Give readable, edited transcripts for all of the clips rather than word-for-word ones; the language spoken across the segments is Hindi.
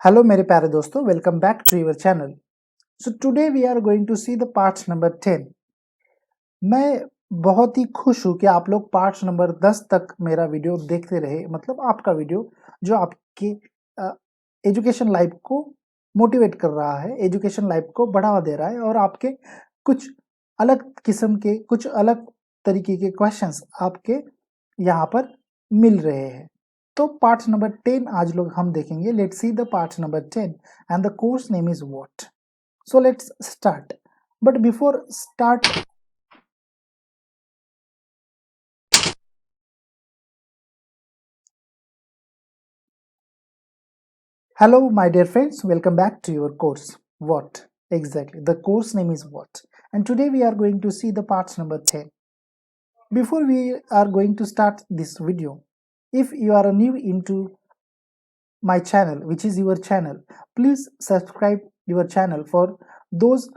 हेलो मेरे प्यारे दोस्तों, welcome back to your channel. So today we are going to see the parts number 10। मैं बहुत ही खुश हूँ कि आप लोग पार्ट्स नंबर 10 तक मेरा वीडियो देखते रहे। मतलब आपका वीडियो जो आपके एजुकेशन लाइफ को मोटिवेट कर रहा है, एजुकेशन लाइफ को बढ़ावा दे रहा है और आपके कुछ अलग किस्म के, कुछ अलग तरीके के क्वेश्चंस आपके यहाँ पर मिल रहे हैं। तो पार्ट नंबर 10 आज लोग हम देखेंगे। Let's see the part number 10 and the course name is what. So let's start, but before start hello my dear friends, welcome back to your course what. Exactly, the course name is what, and today we are going to see the parts number 10. Before we are going to start this video, if you are new into my channel, which is your channel, please subscribe your channel those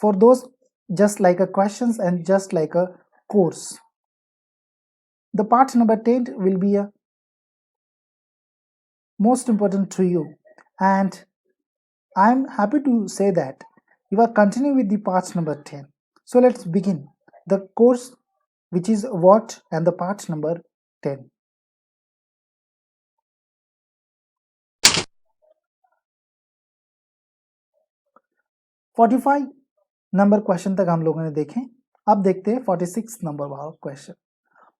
for those just like a questions and just like a course. The part number 10 will be a most important to you, and I'm happy to say that you are continuing with the part number 10. So let's begin the course, which is what, and the part number 10. (45) number question तक हम लोगों ने देखे। अब देखते हैं 46 नंबर वाला question.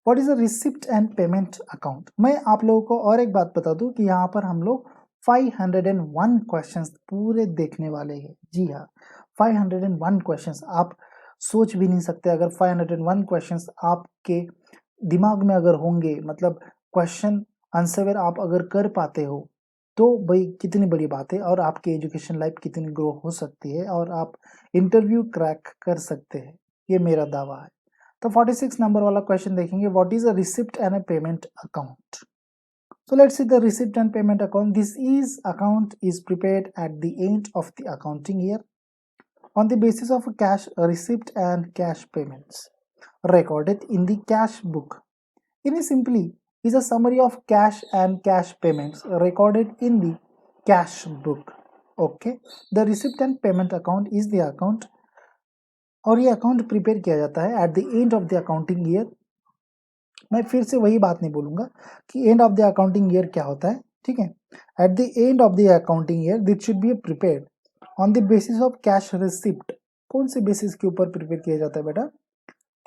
What is a receipt and payment account. मैं आप लोगों को और एक बात बता दूं कि यहाँ पर हम लोग 501 क्वेश्चंस पूरे देखने वाले हैं। जी हाँ, 501 क्वेश्चंस। आप सोच भी नहीं सकते, अगर 501 क्वेश्चंस आपके दिमाग में अगर होंगे, मतलब क्वेश्चन आंसर आप अगर कर पाते हो, तो भाई कितनी बड़ी बात है और आपकी एजुकेशन लाइफ कितनी ग्रो हो सकती है और आप इंटरव्यू क्रैक कर सकते हैं, ये मेरा दावा है। तो 46 नंबर वाला क्वेश्चन देखेंगे। What is a receipt and a payment account. So let's see the receipt and payment account. This is account is prepared at the end of the accounting year on the basis of a cash receipt and cash payments recorded in the cash book. In simply is a summary of cash and cash payments recorded in the cash book. Okay, the receipt and payment account is the account, और ये अकाउंट प्रिपेयर किया जाता है eight the end of the accounting year. मैं फिर से वही बात नहीं बोलूंगा कि and of the accounting year क्या होता है, ठीक है। Eight the end of the accounting year this should be prepared on the basis of cash receipt. कौन से बेसिस के ऊपर प्रिपेयर किया जाता है बेटा?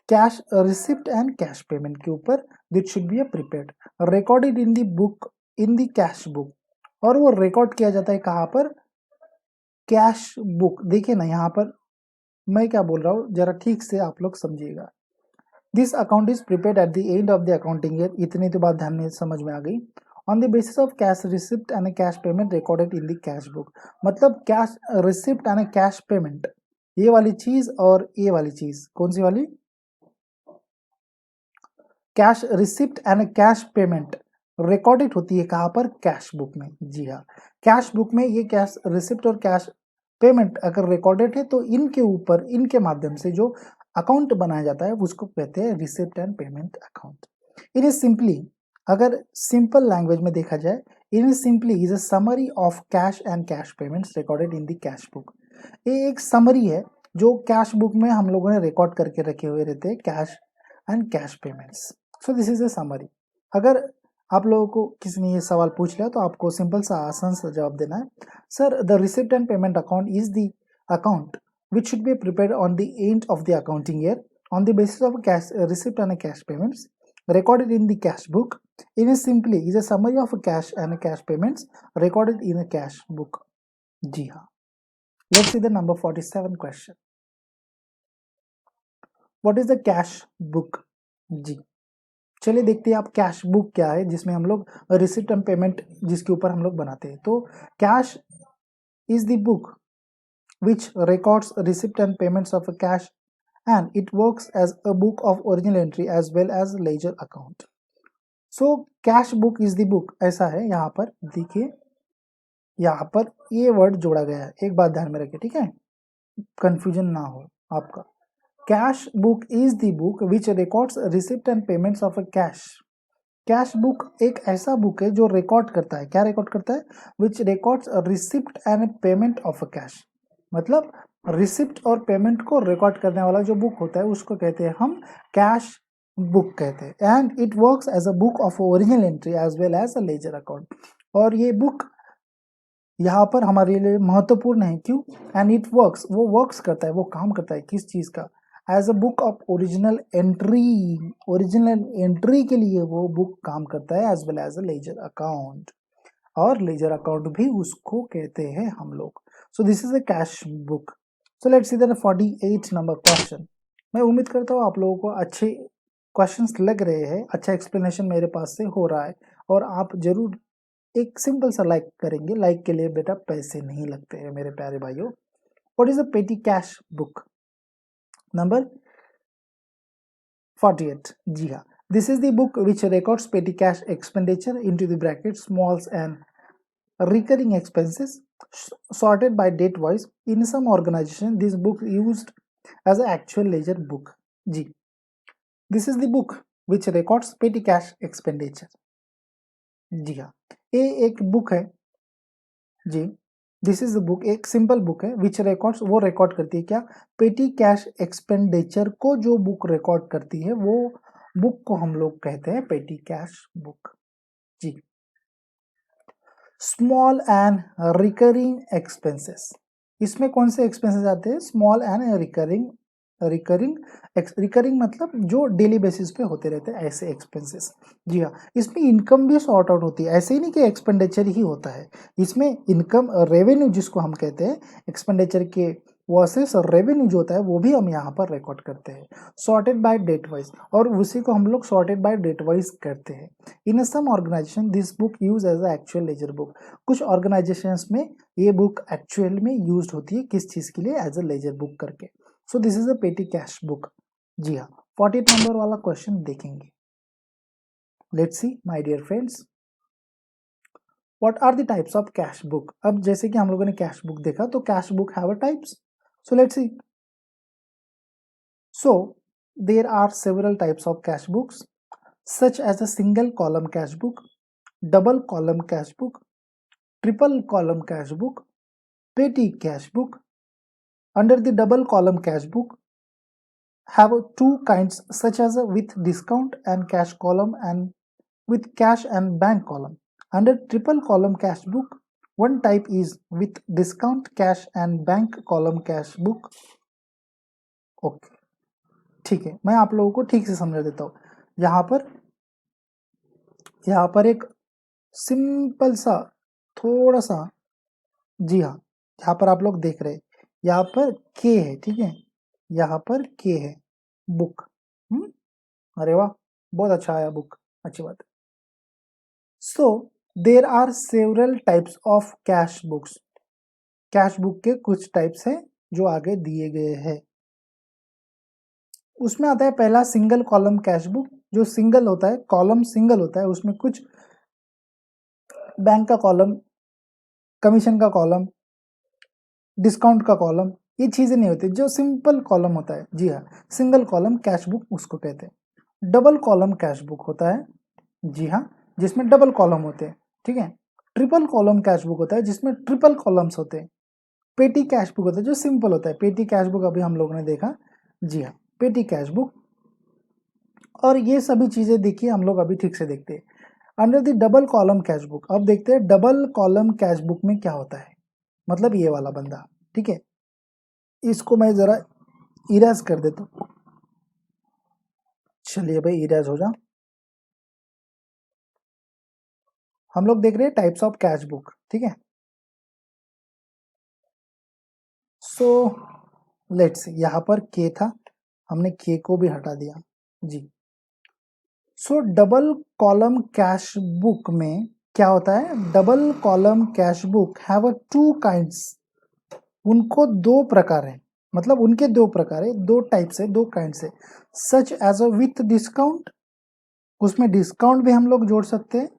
Cash receipt and cash payment के ऊपर this should be prepared, recorded in the book, in the cash book. और वो रिकॉर्ड किया जाता है कहाँ पर? Cash book. देखिए ना, यहाँ पर मैं क्या बोल रहा हूँ, जरा ठीक से आप लोग समझिएगा। This account is prepared at the end of the accounting year. इतनी तो बात ध्यान में समझ में आ गई। On the basis of cash receipt and cash payment recorded in the cash book. मतलब cash receipt and cash payment, ये वाली चीज और ये वाली चीज, कौन सी वाली? Cash receipt and cash payment recorded होती है कहाँ पर? कैश बुक में। जी हाँ, कैश बुक में ये कैश रिसिप्ट और कैश पेमेंट अगर रिकॉर्डेड है तो इनके ऊपर, इनके माध्यम से जो अकाउंट बनाया जाता है उसको कहते हैं receipt and payment account. In simply, अगर सिंपल लैंग्वेज में देखा जाए, इन simply is a summary of cash and cash payments recorded in the cash book. ये एक समरी है जो कैश बुक में हम लोगों ने रिकॉर्ड करके रखे हुए रहते हैं, cash and cash payments. So this is a summary. अगर आप लोगों को किसी ने ये सवाल पूछ लिया तो आपको सिंपल सा आसान सा जवाब देना है, sir the receipt and payment account is the account which should be prepared on the end of the accounting year on the basis of cash receipt and cash payments recorded in the cash book. In a simply is a summary of cash and cash payments recorded in a cash book. जी हाँ, let's see the number 47 question. What is the cash book? जी, चलिए देखते हैं आप कैश बुक क्या है, जिसमें हम लोग रिसिप्ट एंड पेमेंट जिसके ऊपर हम लोग बनाते हैं। तो cash is the book which records receipt and payments of a cash, and it works as a book of original entry as well as ledger account. So cash book is the book, ऐसा है। यहाँ पर देखिए, यहाँ पर ये वर्ड जोड़ा गया है, एक बात ध्यान में रखिए, ठीक है, कंफ्यूजन ना हो आपका। Cash book is the book which records receipt and payments of a cash cash book एक ऐसा बुक है जो रिकॉर्ड करता है, क्या रिकॉर्ड करता है, which records receipt and payment of a cash. मतलब रिसिप्ट और पेमेंट को रिकॉर्ड करने वाला जो बुक होता है उसको कहते हैं हम कैश बुक कहते हैं। And it works as a book of original entry as well as a ledger account. और ये बुक यहाँ पर हमारे लिए महत्वपूर्ण है, क्यों, एंड इट वर्क्स, वो वर्क्स करता है, वो काम करता है किस चीज का, as a book of original entry, original entry के लिए वो बुक काम करता है, as well as a ledger account, और लेजर अकाउंट भी उसको कहते हैं हम लोग। So this is a cash book. So let's see the 48 number question. मैं उम्मीद करता हूँ आप लोगों को अच्छे क्वेश्चंस लग रहे हैं, अच्छा एक्सप्लेनेशन मेरे पास से हो रहा है, और आप जरूर एक सिंपल सा लाइक करेंगे। लाइक के लिए बेटा पैसे नहीं लगते हैं मेरे प्यारे भाइयों। What is a petty cash book? Number 48, जी हाँ, this is the book which records पेटी cash expenditure into the bracket smalls and recurring expenses sorted by date wise. In some organization this book used as an actual ledger book. जी, this is the book which records petty cash expenditure. जी हाँ, ये एक बुक है जी, दिस इज बुक एक सिंपल बुक है विच रिकॉर्ड्स, वो रिकॉर्ड करती है क्या, पेटी कैश एक्सपेंडिचर को जो बुक रिकॉर्ड करती है वो बुक को हम लोग कहते हैं पेटी कैश बुक। जी, स्मॉल एंड रिकरिंग एक्सपेंसेस, इसमें कौन से एक्सपेंसेस आते हैं, small and recurring, recurring recurring मतलब जो डेली बेसिस पे होते रहते हैं ऐसे एक्सपेंसेस। जी हाँ, इसमें इनकम भी सॉर्ट आउट होती है, ऐसे ही नहीं कि एक्सपेंडिचर ही होता है, इसमें इनकम रेवेन्यू जिसको हम कहते हैं एक्सपेंडिचर के वर्सेस रेवेन्यू जो होता है वो भी हम यहाँ पर रिकॉर्ड करते हैं, सॉर्टेड बाय डेट वाइज, और उसी को हम लोग सॉर्टेड बाय डेट वाइज करते हैं। In some organisation this book use as a actual ledger book, कुछ ऑर्गेनाइजेशंस में ये बुक एक्चुअल में यूज होती है किस चीज के लिए, एज अ लेजर बुक करके। सो this is a petty cash book. जी हाँ, 48 नंबर वाला क्वेश्चन देखेंगे। Let's see my dear friends, what are the types of cash book. अब जैसे कि हम लोगों ने कैश बुक देखा तो cash book have a types, so let's see. So there are several types of cash books such as a single column cash book, double column cash book, triple column cash book, petty cash book. Under the double column cash book have two kinds such as a with discount and cash column and with cash and bank column. Under triple column cash book, one type is with discount cash and bank column cash book. Okay, ठीक है, मैं आप लोगों को ठीक से समझा देता हूँ। यहाँ पर एक सिंपल सा थोड़ा सा, जी हाँ, यहाँ पर आप लोग देख रहे हैं, यहाँ पर के है, ठीक है, यहाँ पर के है बुक। अरे वाह, बहुत अच्छा आया बुक, अच्छी बात है। So there are several types of cash books, cash book के कुछ टाइप्स हैं जो आगे दिए गए हैं। उसमें आता है पहला सिंगल कॉलम कैश बुक, जो सिंगल होता है, कॉलम सिंगल होता है, उसमें कुछ बैंक का कॉलम, कमीशन का कॉलम, डिस्काउंट का कॉलम, ये चीजें नहीं होती, जो सिंपल कॉलम होता है। जी हाँ, सिंगल कॉलम कैश बुक उसको कहते हैं। डबल कॉलम कैश बुक होता है, जी हाँ, जिसमें डबल कॉलम होते हैं, ठीक है। ट्रिपल कॉलम कैश बुक होता है जिसमें ट्रिपल कॉलम्स होते हैं। पेटी कैश बुक होता है जो सिंपल होता है, पेटी कैश बुक अभी हम लोगों ने देखा, जी हाँ, पेटी कैश बुक। और ये सभी चीजें देखिए हम लोग अभी ठीक से देखते हैं। Under the double column cash book, अब देखते हैं डबल कॉलम कैश बुक में क्या होता है, मतलब ये वाला बंदा, ठीक है। इसको मैं जरा इरेज कर देता हूँ, चलिए भाई इरेज हो जा। हम लोग देख रहे हैं टाइप्स ऑफ कैश बुक, ठीक है। सो लेट्स, यहाँ पर के था, हमने के को भी हटा दिया, जी। So double column cash book में क्या होता है, double column cash book have a two kinds, उनको दो प्रकार है, मतलब उनके दो प्रकार है, दो टाइप्स है, दो काइंड्स है। Such as a with discount, उसमें डिस्काउंट भी हम लोग जोड़ सकते हैं,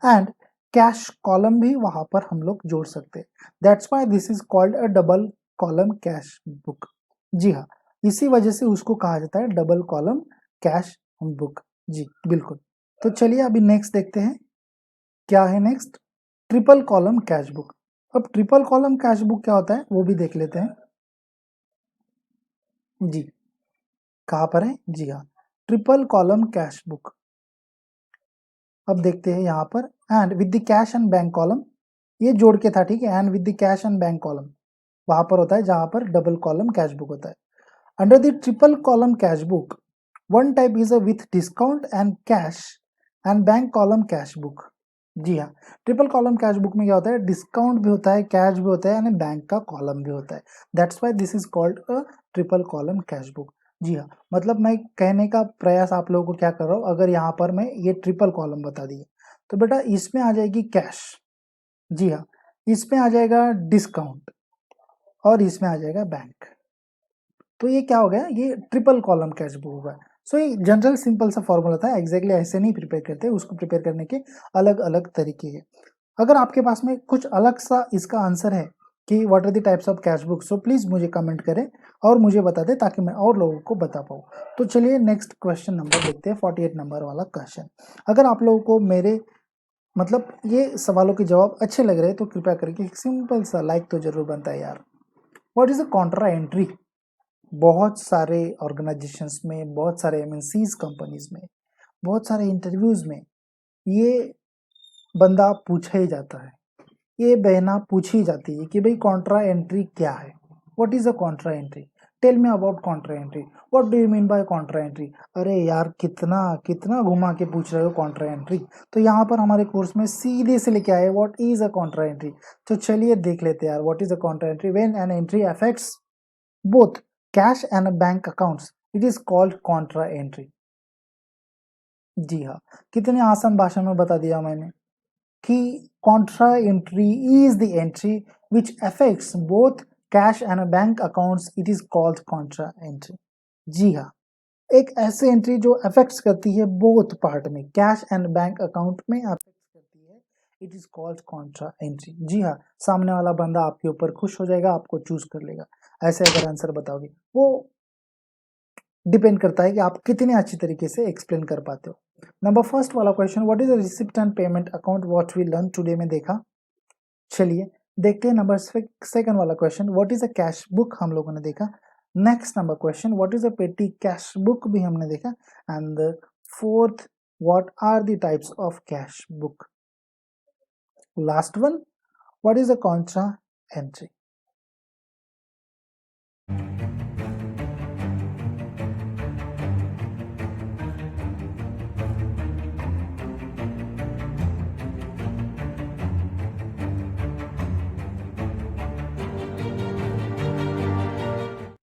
एंड कैश कॉलम भी वहां पर हम लोग जोड़ सकते हैं। That's why this is called a double column cash book. जी हाँ, इसी वजह से उसको कहा जाता है डबल कॉलम कैश बुक। जी बिल्कुल। तो चलिए अभी नेक्स्ट देखते हैं क्या है next, triple column cash book. अब ट्रिपल कॉलम कैश बुक क्या होता है वो भी देख लेते हैं जी। कहाँ पर है जी हाँ, ट्रिपल कॉलम कैश बुक। अब देखते हैं यहाँ पर and with the cash and bank column, ये जोड़ के था ठीक है, and with the cash and bank column वहां पर होता है जहां पर डबल कॉलम कैश बुक होता है। Under the triple column cash book one type is a with discount and cash and bank column cash book. जी हाँ, ट्रिपल कॉलम कैश बुक में क्या होता है, डिस्काउंट भी होता है, कैश भी होता है, एंड बैंक का कॉलम भी होता है। That's why this is called a triple column cash book. जी हाँ, मतलब मैं कहने का प्रयास आप लोगों को क्या कर रहा हूँ, अगर यहाँ पर मैं ये ट्रिपल कॉलम बता दिए तो बेटा इसमें आ जाएगी कैश, जी हाँ, इसमें आ जाएगा डिस्काउंट और इसमें आ जाएगा बैंक। तो ये क्या हो गया, ये ट्रिपल कॉलम कैश बुक होगा। सो ये जनरल सिंपल सा फॉर्मूला था, एग्जैक्टली ऐसे नहीं प्रिपेयर करते, उसको प्रिपेयर करने के अलग अलग तरीके हैं। अगर आपके पास में कुछ अलग सा इसका आंसर है कि what are the types of cash book, so please मुझे कमेंट करें और मुझे बता दें ताकि मैं और लोगों को बता पाऊँ। तो चलिए नेक्स्ट क्वेश्चन नंबर देखते हैं, 48 नंबर वाला क्वेश्चन। अगर आप लोगों को मेरे मतलब ये सवालों के जवाब अच्छे लग रहे हैं तो कृपया करके एक सिंपल सा लाइक तो जरूर बनता है यार। What is a contra entry? बहुत सारे ऑर्गेनाइजेशंस में, बहुत सारे एमएनसीज कंपनीज में, बहुत सारे इंटरव्यूज में ये बंदा पूछा ही जाता है, ये बहना पूछी जाती है कि भाई कॉन्ट्रा एंट्री क्या है, what is a contra entry, tell me about contra entry, what do you mean by contra entry. अरे यार कितना कितना घुमा के पूछ रहे हो कॉन्ट्रा एंट्री, तो यहाँ पर हमारे कोर्स में सीधे से लेके आए what is a contra entry. तो चलिए देख लेते हैं यार, what is a contra entry, when an entry affects both cash and bank accounts it is called contra entry। जी हाँ, कितने आसान भाषा में बता दिया मैंने कि contra entry is the entry which affects both cash and bank accounts, it is called contra entry। जी हाँ, एक ऐसी एंट्री जो अफेक्ट्स करती है बोथ पार्ट में, कैश एंड बैंक अकाउंट में अफेक्ट करती है, it is called contra entry. जी हाँ, सामने वाला बंदा आपके ऊपर खुश हो जाएगा, आपको चूज कर लेगा। ऐसे अगर आंसर बताओगे वो डिपेंड करता है कि आप कितने अच्छी तरीके से एक्सप्लेन कर पाते हो। नंबर फर्स्ट वाला question, what is the receipt and payment account what we learn today में देखा। चलिए देखते हैं नंबर सेकंड वाला question, what is a cash book हम लोगों ने देखा। Next number question, what is a petty cash book भी हमने देखा। And fourth, what are the types of cash book. Last one, what is a contra entry.